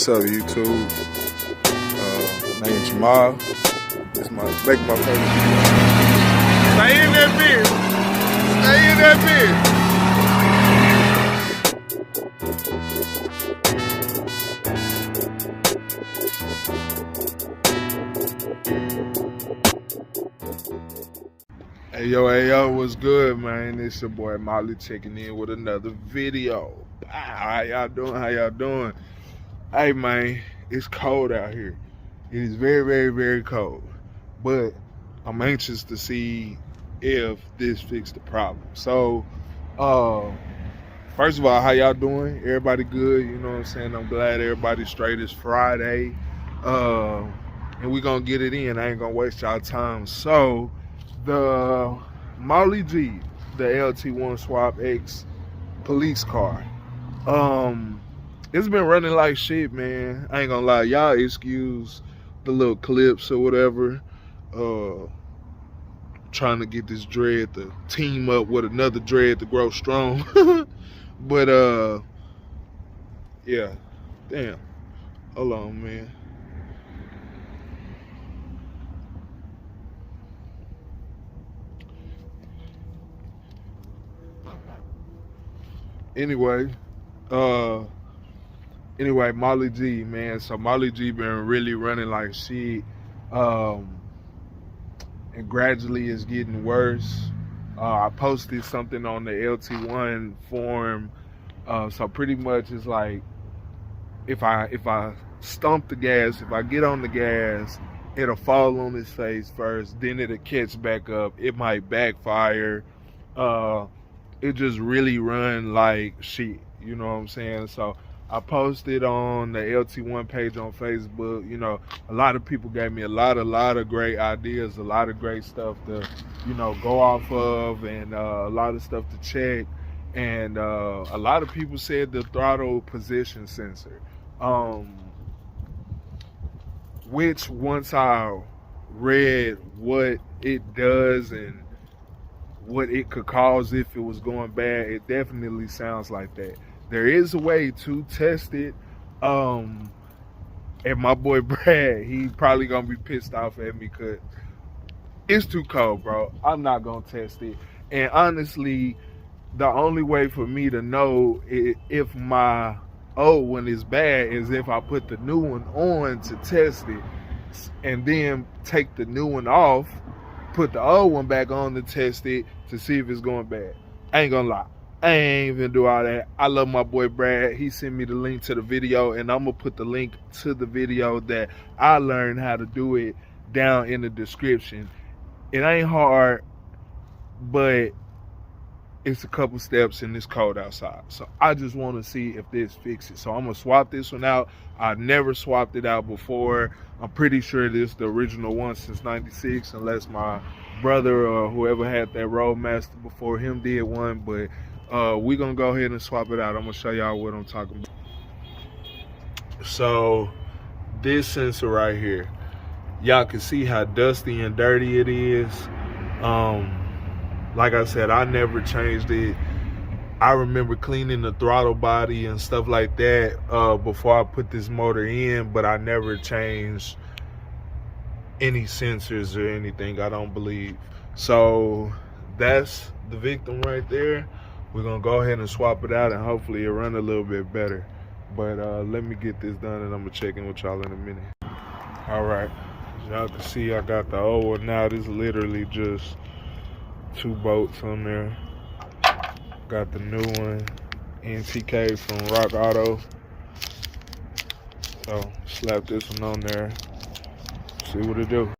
What's up, YouTube? My name's Jamal. This is my first video. Stay in that bitch. Stay in that bitch. Hey yo, what's good, man? It's your boy Molly checking in with another video. How y'all doing? Hey man, it's cold out here. It is very cold. But I'm anxious to see if this fixed the problem. So, first of all, how y'all doing? Everybody good? You know what I'm saying? I'm glad everybody's straight. It's Friday. And we gonna get it in. I ain't gonna waste y'all time. So, the Molly G, the LT1 Swap X police car. It's been running like shit, man. I ain't gonna lie. Y'all excuse the little clips or whatever. Trying to get this dread to team up with another dread to grow strong. But, yeah. Damn. Hold on, man. Anyway, Molly G, man. So Molly G been really running like shit, and gradually it's getting worse. I posted something on the LT1 forum. So pretty much it's like if I stomp the gas, if I get on the gas, it'll fall on his face first, then it'll catch back up. It might backfire. It just really run like shit. You know what I'm saying? So I posted on the LT1 page on Facebook. You know, a lot of people gave me a lot of great ideas, a lot of great stuff to, you know, go off of, and a lot of stuff to check. And a lot of people said the throttle position sensor, which once I read what it does and what it could cause if it was going bad, it definitely sounds like that. There is a way to test it, and my boy Brad, he probably gonna be pissed off at me because it's too cold, bro. I'm not gonna test it. And honestly, the only way for me to know if my old one is bad is if I put the new one on to test it, and then take the new one off, put the old one back on to test it to see if it's going bad. I ain't gonna lie, I ain't even do all that. I love my boy Brad. He sent me the link to the video, and I'm gonna put the link to the video that I learned how to do it down in the description. It ain't hard, but it's a couple steps and it's cold outside. So I just want to see if this fixes. So I'm gonna swap this one out. I never swapped it out before. I'm pretty sure this is the original one since '96, unless my brother or whoever had that Roadmaster before him did one. But we're gonna go ahead and swap it out. I'm gonna show y'all what I'm talking about. So this sensor right here, y'all can see how dusty and dirty it is. Like I said, I never changed it. I remember cleaning the throttle body and stuff like that before I put this motor in, but I never changed any sensors or anything, I don't believe. So that's the victim right there. We're gonna go ahead and swap it out, and hopefully it'll run a little bit better. But let me get this done, and I'm gonna check in with y'all in a minute. All right, as y'all can see, I got the old one now. This is literally just 2 bolts on there. Got the new one, NTK from Rock Auto. So slap this one on there, see what it do.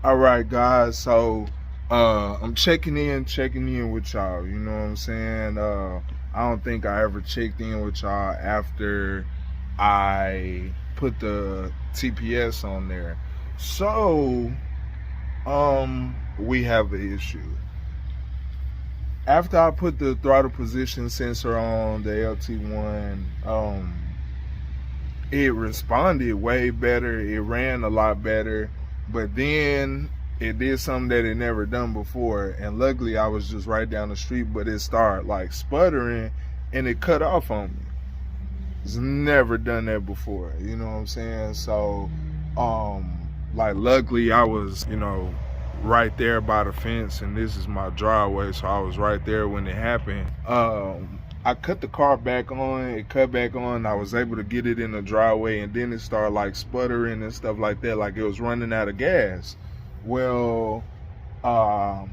All right, guys, so I'm checking in with y'all. You know what I'm saying? I don't think I ever checked in with y'all after I put the TPS on there. So we have an issue. After I put the throttle position sensor on the LT1, it responded way better. It ran a lot better, but then it did something that it never done before. And luckily, I was just right down the street, but it started like sputtering, and it cut off on me. It's never done that before. You know what I'm saying? So, like luckily, I was, right there by the fence, and this is my driveway, so I was right there when it happened. I cut the car back on, it cut back on, I was able to get it in the driveway, and then it started like sputtering and stuff like that, like it was running out of gas. Well, I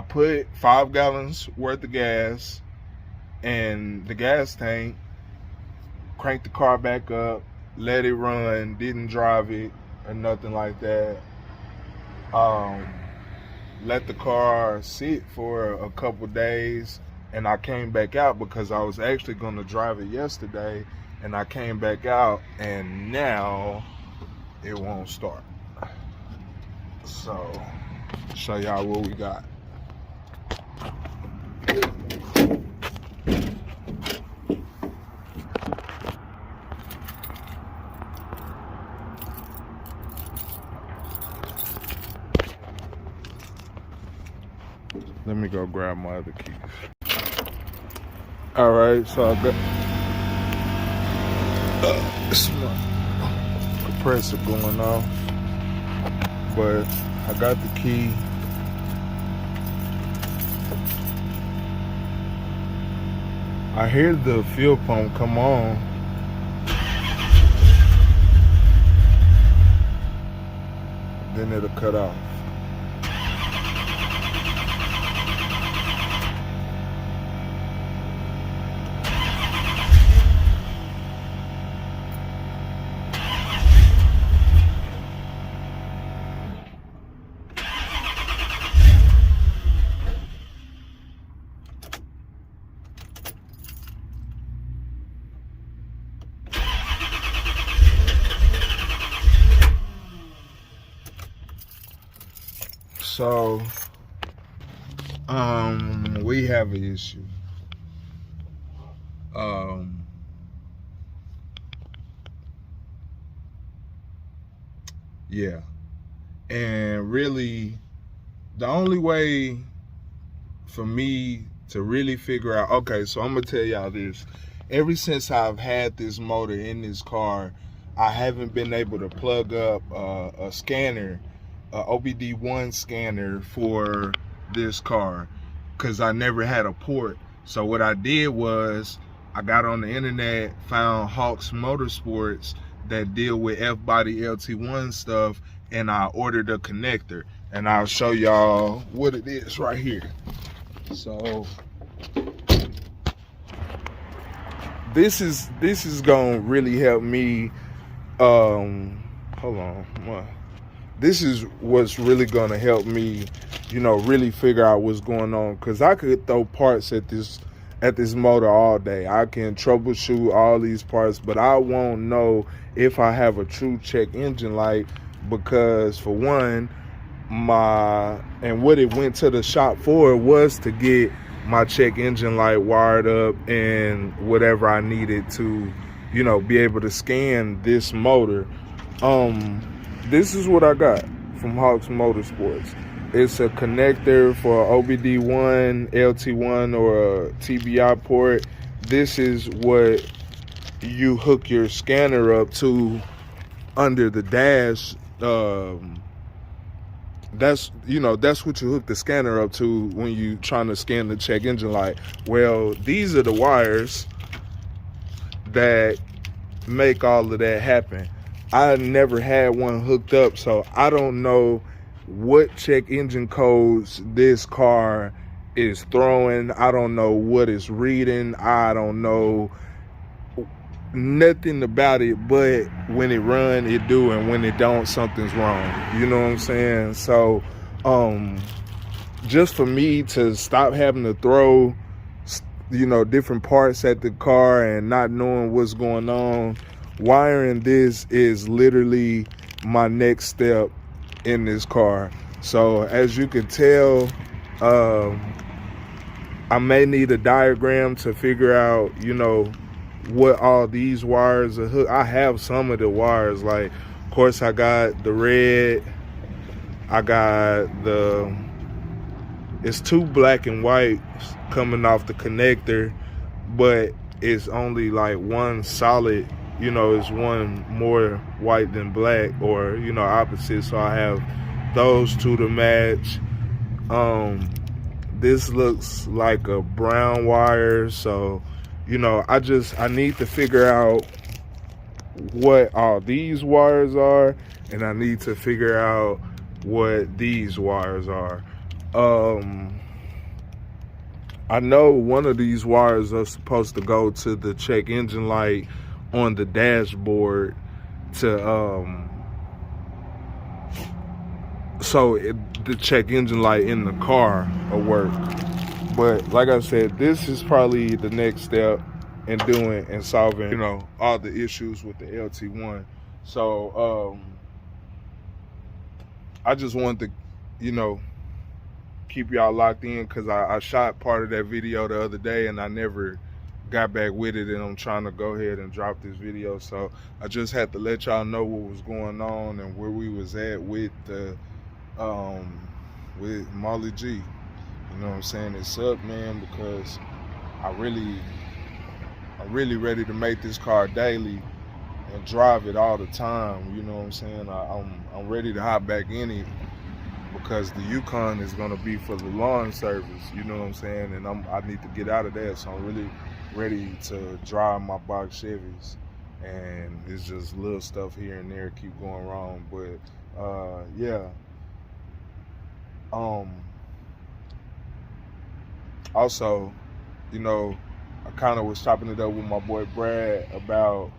put 5 gallons worth of gas in the gas tank, cranked the car back up, let it run, didn't drive it or nothing like that. Let the car sit for a couple days, and I came back out because I was actually going to drive it yesterday, and I came back out, and now it won't start. So, show y'all what we got. Let me go grab my other keys. All right, so I got this is my compressor going off, but I got the key. I hear the fuel pump come on. Then it'll cut off. So, we have an issue. Yeah. And really, the only way for me to really figure out, okay, so I'm gonna tell y'all this. Ever since I've had this motor in this car, I haven't been able to plug up a scanner, OBD1 scanner for this car, because I never had a port. So what I did was I got on the internet, found Hawks Motorsports that deal with F-body LT1 stuff, and I ordered a connector, and I'll show y'all what it is right here. So this is gonna really help me. Hold on. This is what's really gonna help me, really figure out what's going on. Cause I could throw parts at this motor all day. I can troubleshoot all these parts, but I won't know if I have a true check engine light, because for one, what it went to the shop for was to get my check engine light wired up and whatever I needed to, be able to scan this motor. This is what I got from Hawks Motorsports. It's a connector for OBD1, LT1, or a TBI port. This is what you hook your scanner up to under the dash. That's what you hook the scanner up to when you trying to scan the check engine light. Well, these are the wires that make all of that happen. I never had one hooked up, so I don't know what check engine codes this car is throwing. I don't know what it's reading. I don't know nothing about it, but when it run, it do, and when it don't, something's wrong. You know what I'm saying? So, just for me to stop having to throw, different parts at the car and not knowing what's going on, wiring this is literally my next step in this car. So as you can tell, I may need a diagram to figure out, what all these wires are hooked. I have some of the wires, like of course I got the red, I got it's two black and whites coming off the connector, but it's only like one solid, it's one more white than black, or opposite. So I have those two to match. This looks like a brown wire, so I need to figure out what all these wires are, and I need to figure out what these wires are. I know one of these wires are supposed to go to the check engine light on the dashboard so the check engine light in the car will work. But like I said, this is probably the next step in doing and solving, all the issues with the LT1. So I just wanted to, keep y'all locked in, because I shot part of that video the other day and I never got back with it, and I'm trying to go ahead and drop this video. So I just had to let y'all know what was going on and where we was at with the with Molly G. You know what I'm saying? It's up, man, because I'm really ready to make this car daily and drive it all the time. You know what I'm saying? I'm ready to hop back in it, because the Yukon is gonna be for the lawn service. You know what I'm saying? And I need to get out of that. So I'm really ready to drive my box Chevys, and it's just little stuff here and there keep going wrong. But yeah. Also, I kind of was chopping it up with my boy Brad about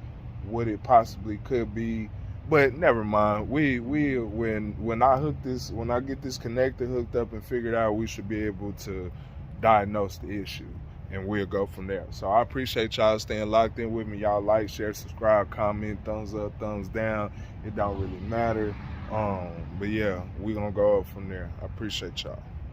what it possibly could be, but never mind. When I get this connector hooked up and figured out, we should be able to diagnose the issue, and we'll go from there. So I appreciate y'all staying locked in with me. Y'all like, share, subscribe, comment, thumbs up, thumbs down. It don't really matter. But yeah, we're gonna go up from there. I appreciate y'all.